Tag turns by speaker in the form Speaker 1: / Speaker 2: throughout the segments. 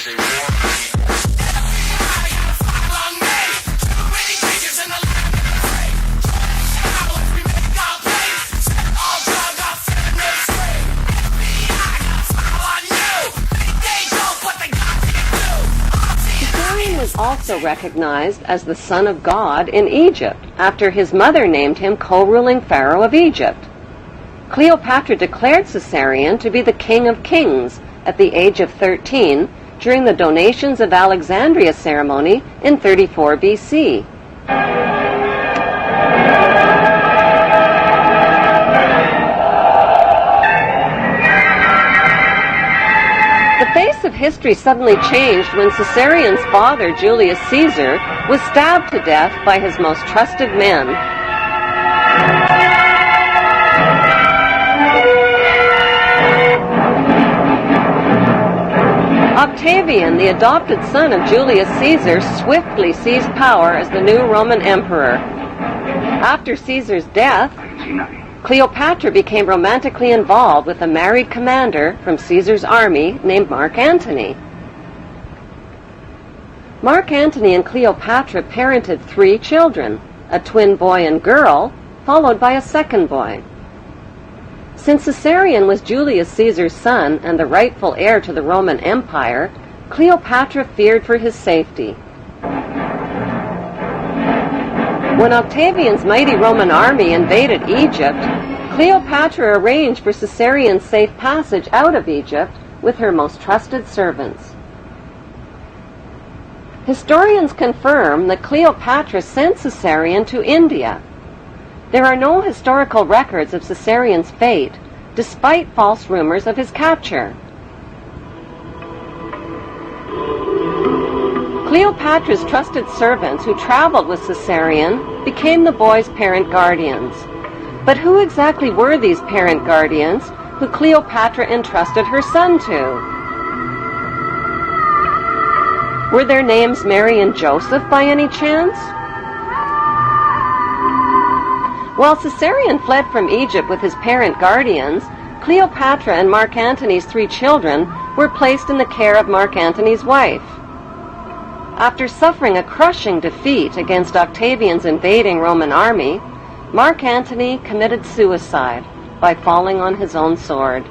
Speaker 1: is a war.
Speaker 2: Caesarion was also recognized as the son of God in Egypt, after his mother named him co-ruling pharaoh of Egypt. Cleopatra declared Caesarion to be the king of kings at the age of 13 during the Donations of Alexandria ceremony in 34 BC. The face of history suddenly changed when Caesarion's father, Julius Caesar, was stabbed to death by his most trusted men. Octavian, the adopted son of Julius Caesar, swiftly seized power as the new Roman emperor. After Caesar's death, Cleopatra became romantically involved with a married commander from Caesar's army named Mark Antony. Mark Antony and Cleopatra parented 3 children, a twin boy and girl, followed by a second boy. Since Caesarion was Julius Caesar's son and the rightful heir to the Roman Empire, Cleopatra feared for his safety. When Octavian's mighty Roman army invaded Egypt, Cleopatra arranged for Caesarion's safe passage out of Egypt with her most trusted servants. Historians confirm that Cleopatra sent Caesarion to India. There are no historical records of Caesarion's fate, despite false rumors of his capture. Cleopatra's trusted servants who traveled with Caesarion became the boy's parent guardians. But who exactly were these parent guardians who Cleopatra entrusted her son to? Were their names Mary and Joseph by any chance? While Caesarion fled from Egypt with his parent guardians, Cleopatra and Mark Antony's 3 children were placed in the care of Mark Antony's wife. After suffering a crushing defeat against Octavian's invading Roman army, Mark Antony committed suicide by falling on his own sword.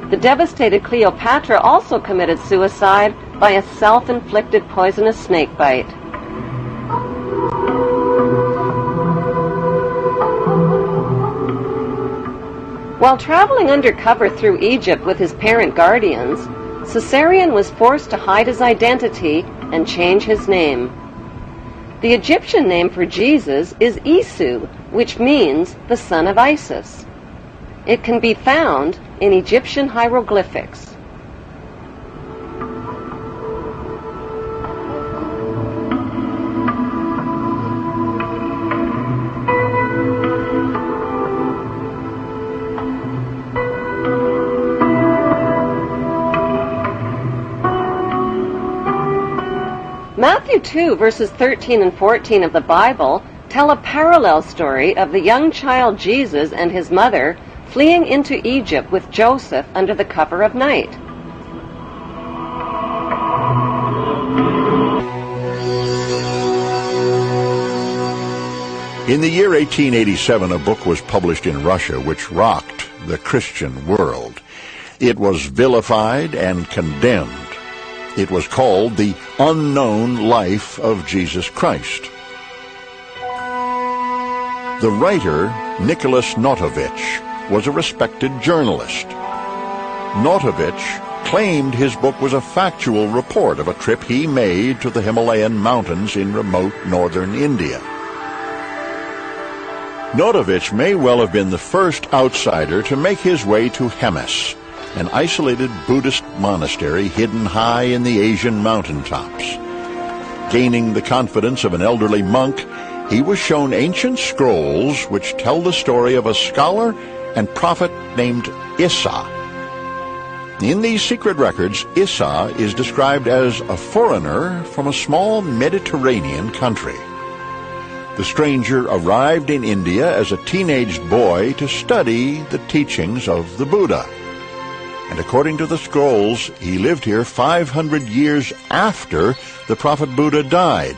Speaker 2: The devastated Cleopatra also committed suicide by a self-inflicted poisonous snake bite. While traveling undercover through Egypt with his parent guardians, Caesarion was forced to hide his identity and change his name. The Egyptian name for Jesus is Isu, which means the son of Isis. It can be found in Egyptian hieroglyphics. Matthew 2, verses 13 and 14 of the Bible tell a parallel story of the young child Jesus and his mother fleeing into Egypt with Joseph under the cover of night.
Speaker 3: In the year 1887, a book was published in Russia which rocked the Christian world. It was vilified and condemned. It was called The Unknown Life of Jesus Christ. The writer, Nicholas Notovich, was a respected journalist. Notovich claimed his book was a factual report of a trip he made to the Himalayan mountains in remote northern India. Notovich may well have been the first outsider to make his way to Hemis, an isolated Buddhist monastery hidden high in the Asian mountaintops. Gaining the confidence of an elderly monk, he was shown ancient scrolls which tell the story of a scholar and prophet named Issa. In these secret records, Issa is described as a foreigner from a small Mediterranean country. The stranger arrived in India as a teenaged boy to study the teachings of the Buddha. And according to the scrolls, he lived here 500 years after the prophet Buddha died,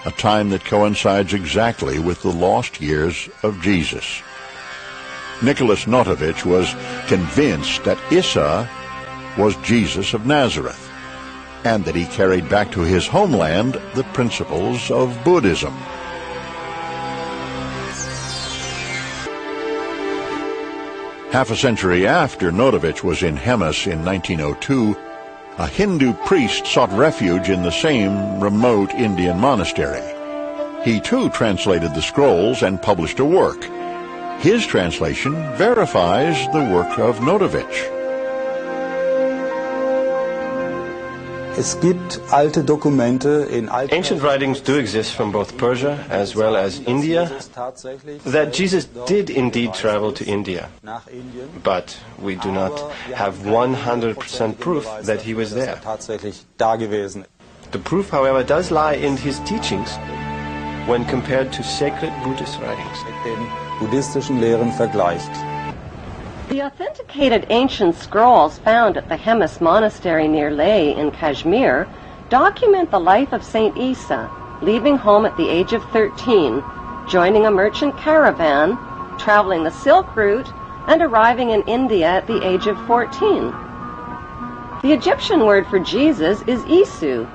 Speaker 3: a time that coincides exactly with the lost years of Jesus. Nicholas Notovich was convinced that Isa was Jesus of Nazareth, and that he carried back to his homeland the principles of Buddhism. Half a century after Notovich was in Hemis in 1902, a Hindu priest sought refuge in the same remote Indian monastery. He too translated the scrolls and published a work. His translation verifies the work of Notovich.
Speaker 1: Ancient writings do exist from both Persia as well as India that Jesus did indeed travel to India, but we do not have 100% proof that he was there. The proof, however, does lie in his teachings when compared to sacred Buddhist writings.
Speaker 2: The authenticated ancient scrolls found at the Hemis monastery near Leh in Kashmir document the life of Saint Isa, leaving home at the age of 13, joining a merchant caravan, traveling the Silk Route, and arriving in India at the age of 14. The Egyptian word for Jesus is Isu,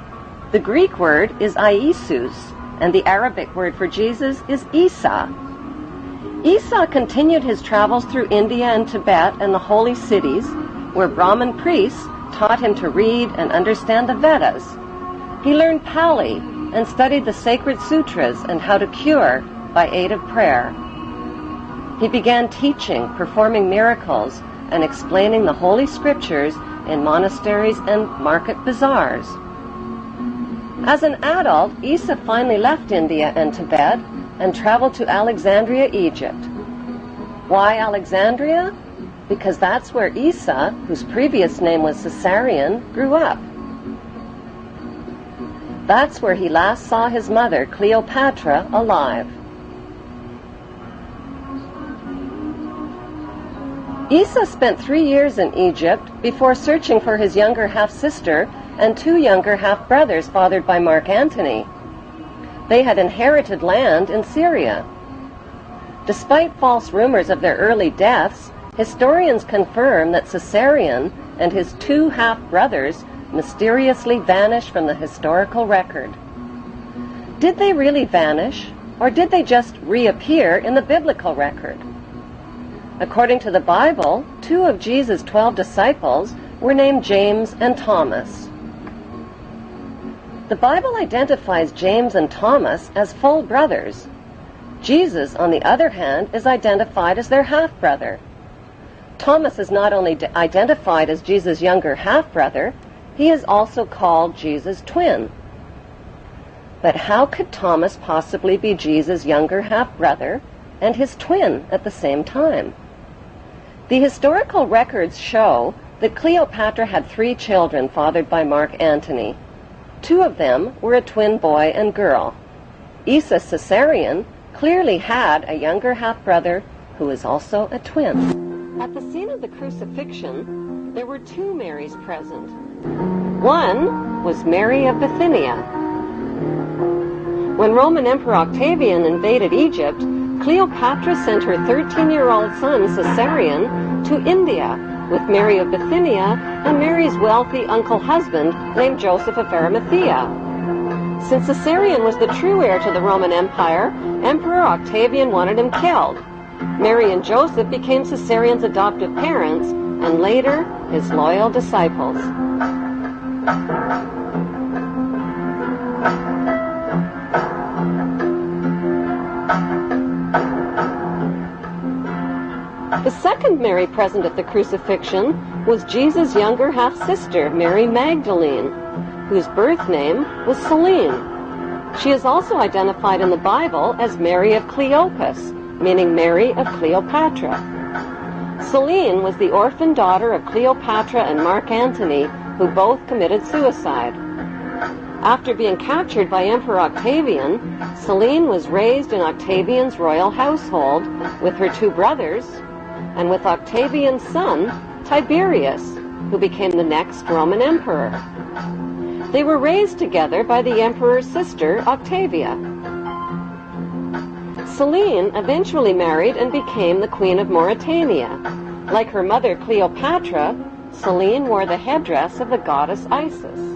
Speaker 2: the Greek word is Iesus, and the Arabic word for Jesus is Isa. Isa continued his travels through India and Tibet and the holy cities, where Brahmin priests taught him to read and understand the Vedas. He learned Pali and studied the sacred sutras and how to cure by aid of prayer. He began teaching, performing miracles, and explaining the holy scriptures in monasteries and market bazaars. As an adult, Isa finally left India and Tibet and traveled to Alexandria, Egypt. Why Alexandria? Because that's where Isa, whose previous name was Caesarion, grew up. That's where he last saw his mother, Cleopatra, alive. Isa spent 3 years in Egypt before searching for his younger half-sister and 2 younger half-brothers fathered by Mark Antony. They had inherited land in Syria. Despite false rumors of their early deaths, historians confirm that Caesarion and his 2 half-brothers mysteriously vanished from the historical record. Did they really vanish, or did they just reappear in the biblical record? According to the Bible, 2 of Jesus' 12 disciples were named James and Thomas. The Bible identifies James and Thomas as full brothers. Jesus, on the other hand, is identified as their half-brother. Thomas is not only identified as Jesus' younger half-brother, he is also called Jesus' twin. But how could Thomas possibly be Jesus' younger half-brother and his twin at the same time? The historical records show that Cleopatra had 3 children fathered by Mark Antony. 2 of them were a twin boy and girl. Isa Caesarion clearly had a younger half-brother who is also a twin. At the scene of the crucifixion, there were 2 Marys present. One was Mary of Bithynia. When Roman Emperor Octavian invaded Egypt, Cleopatra sent her 13-year-old son Caesarion to India with Mary of Bithynia and Mary's wealthy uncle-husband named Joseph of Arimathea. Since Caesarion was the true heir to the Roman Empire, Emperor Octavian wanted him killed. Mary and Joseph became Caesarion's adoptive parents and later his loyal disciples. The second Mary present at the crucifixion was Jesus' younger half-sister, Mary Magdalene, whose birth name was Selene. She is also identified in the Bible as Mary of Cleopas, meaning Mary of Cleopatra. Selene was the orphan daughter of Cleopatra and Mark Antony, who both committed suicide. After being captured by Emperor Octavian, Selene was raised in Octavian's royal household with her 2 brothers and with Octavian's son, Tiberius, who became the next Roman emperor. They were raised together by the emperor's sister, Octavia. Selene eventually married and became the Queen of Mauritania. Like her mother Cleopatra, Selene wore the headdress of the goddess Isis.